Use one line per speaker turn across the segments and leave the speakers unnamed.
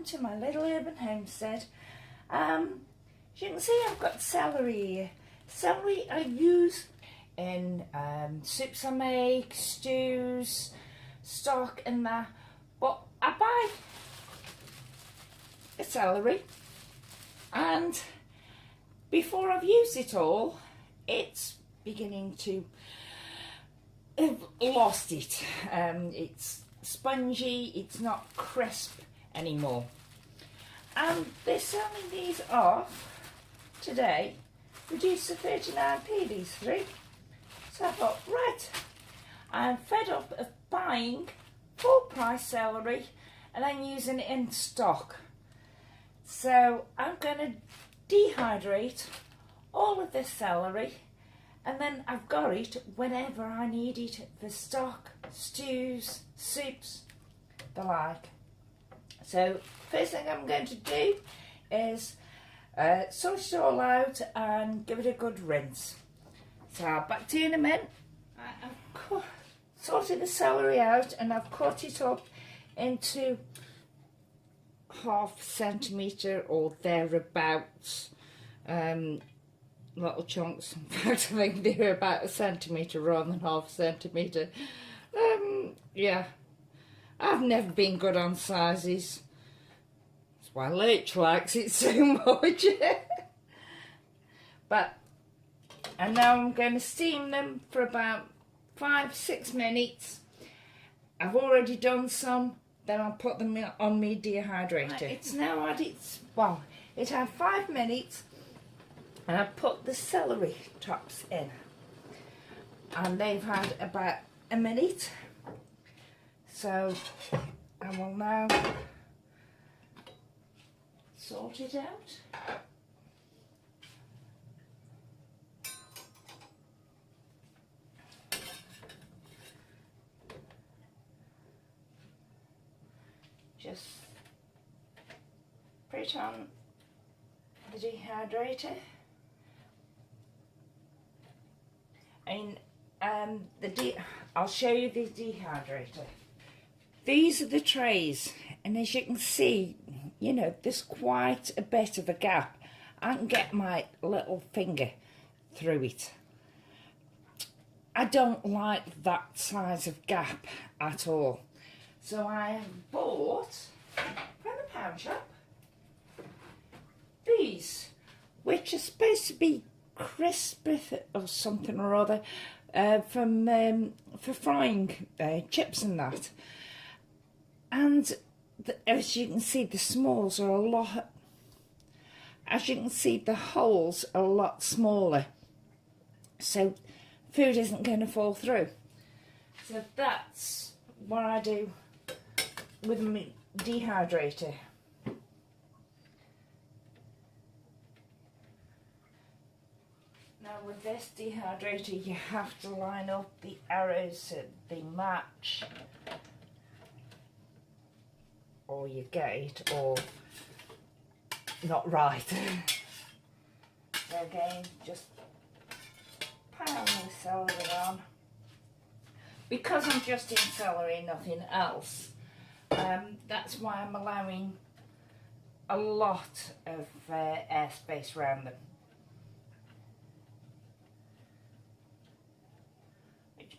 welcome to my little urban homestead. As you can see, I've got celery here. Celery I use in soups I make, stews, stock and that, but I buy a celery and before I've used it all, it's beginning to have lost it. It's spongy, it's not crisp anymore. And they're selling these off today, reduced to 39p, these three. So I thought, right, I'm fed up of buying full price celery and then using it in stock. So I'm going to dehydrate all of this celery and then I've got it whenever I need it for stock, stews, soups, the like. So first thing I'm going to do is sort it all out and give it a good rinse. So I'll back to you in a minute. I've sorted the celery out and I've cut it up into 1/2 centimetre or thereabouts. Little chunks. In fact, I think they're about 1 centimetre rather than 1/2 centimetre. Yeah, I've never been good on sizes. That's why Lurch likes it so much. And now I'm going to steam them for about 5-6 minutes. I've already done some. Then I'll put them on my dehydrator. It's now had it had 5 minutes. And I put the celery tops in and they've had about a minute, so I will now sort it out. Just put it on the dehydrator. I'll show you the dehydrator. These are the trays, and as you can see, you know, there's quite a bit of a gap. I can get my little finger through it. I don't like that size of gap at all. So I have bought from the pound shop these, which are supposed to be crisp or something or other for frying chips and that. And as you can see, the smalls are a lot. As you can see, the holes are a lot smaller, so food isn't going to fall through. So that's what I do with my dehydrator. Now with this dehydrator, you have to line up the arrows so they match, or you get it all not right. So again, just pound the celery on. Because I'm just in celery, nothing else, that's why I'm allowing a lot of airspace around them.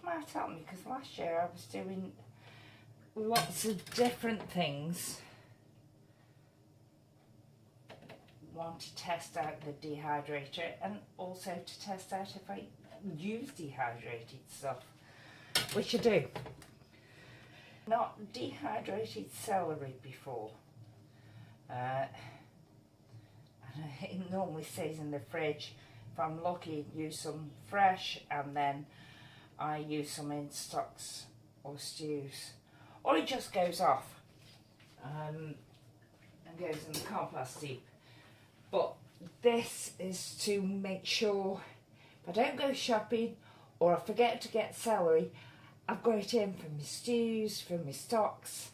Might help me, because last year I was doing lots of different things. Want to test out the dehydrator and also to test out if I use dehydrated stuff, which I do. Not dehydrated celery before. It normally stays in the fridge. If I'm lucky, use some fresh, and then I use some in stocks or stews, or it just goes off and goes in the compost heap. But this is to make sure if I don't go shopping or I forget to get celery, I've got it in for my stews, for my stocks.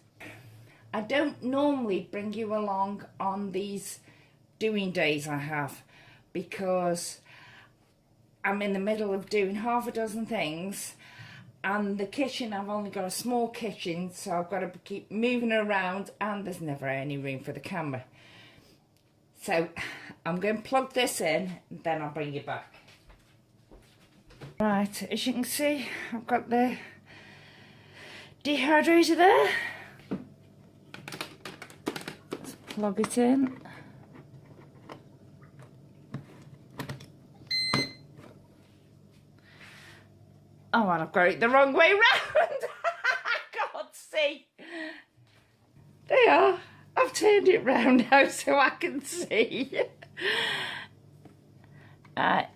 I don't normally bring you along on these doing days I have, because I'm in the middle of doing half a dozen things And the kitchen, I've only got a small kitchen, so I've got to keep moving around, and there's never any room for the camera. So I'm going to plug this in, and then I'll bring you back. Right, as you can see, I've got the dehydrator there. Let's plug it in. Oh, and I've got it the wrong way round. I can't see. There you are. I've turned it round now so I can see. That's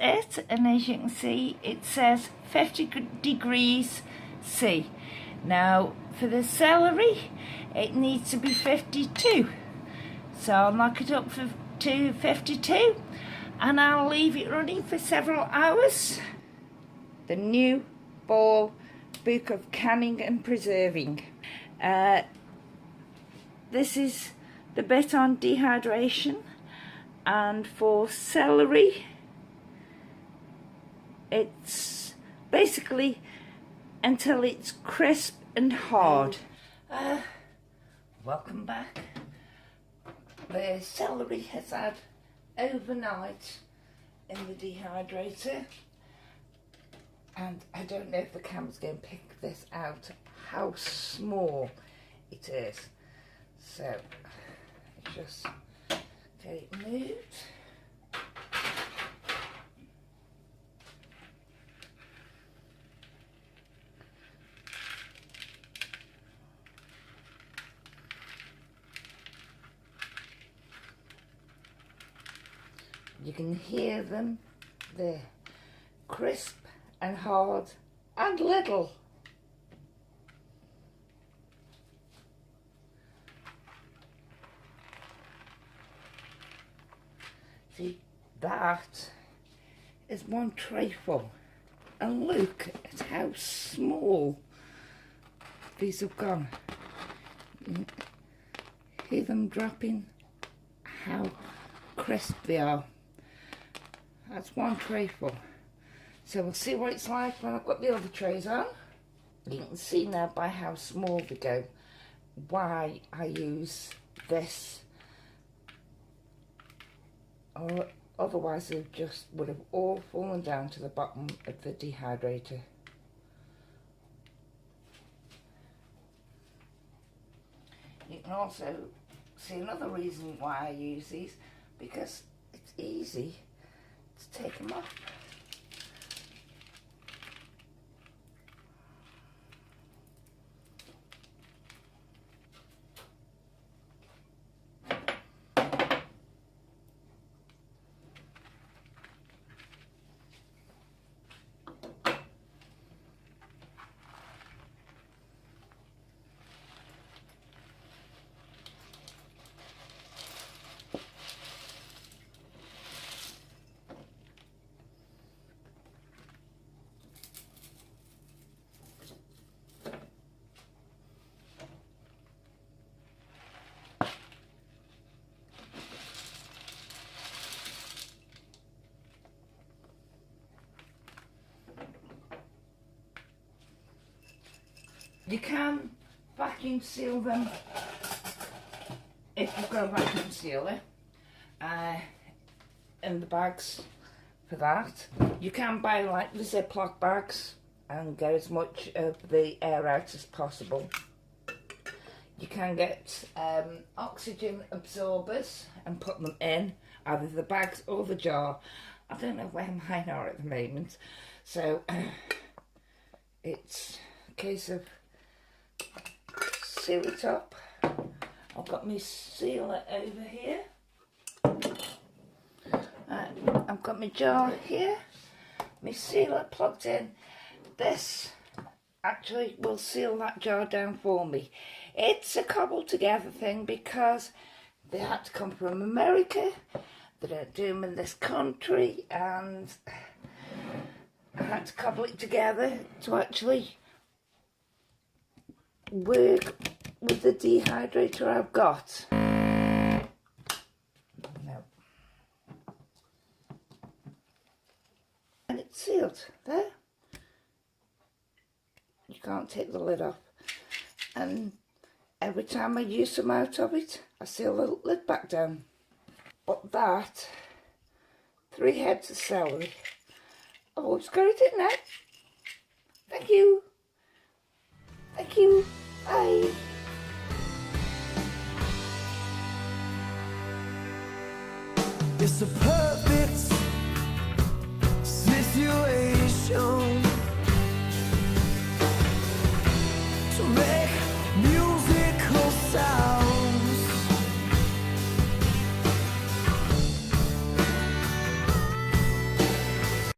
it. And as you can see, it says 50 degrees C. Now, for the celery, it needs to be 52. So I'll knock it up to 52. And I'll leave it running for several hours. The new Ball Book of Canning and Preserving. This is the bit on dehydration, and for celery it's basically until it's crisp and hard. Welcome back. The celery has had overnight in the dehydrator, and I don't know if the camera's going to pick this out, how small it is. So just get it moved. You can hear them, they're crisp and hard and little. See, that is one tray full, and look at how small these have gone. You hear them dropping, how crisp they are. That's one tray full. So we'll see what it's like when I've got the other trays on. You can see now by how small they go why I use this, or otherwise they just would have all fallen down to the bottom of the dehydrator. You can also see another reason why I use these, because it's easy to take them off. You can vacuum seal them if you've got a vacuum sealer, in the bags for that. You can buy like the Ziploc bags and get as much of the air out as possible. You can get oxygen absorbers and put them in either the bags or the jar. I don't know where mine are at the moment, so it's a case of seal it up. I've got my sealer over here. I've got my jar here, my sealer plugged in. This actually will seal that jar down for me. It's a cobbled together thing because they had to come from America. They don't do them in this country, and I had to cobble it together to actually work with the dehydrator I've got. No. And it's sealed there. can't take the lid off. And every time I use some out of it, I seal the lid back down. But that, 3 heads of celery. Oh, it's got it in now. Thank you. Thank you. Bye.
It's a perfect situation.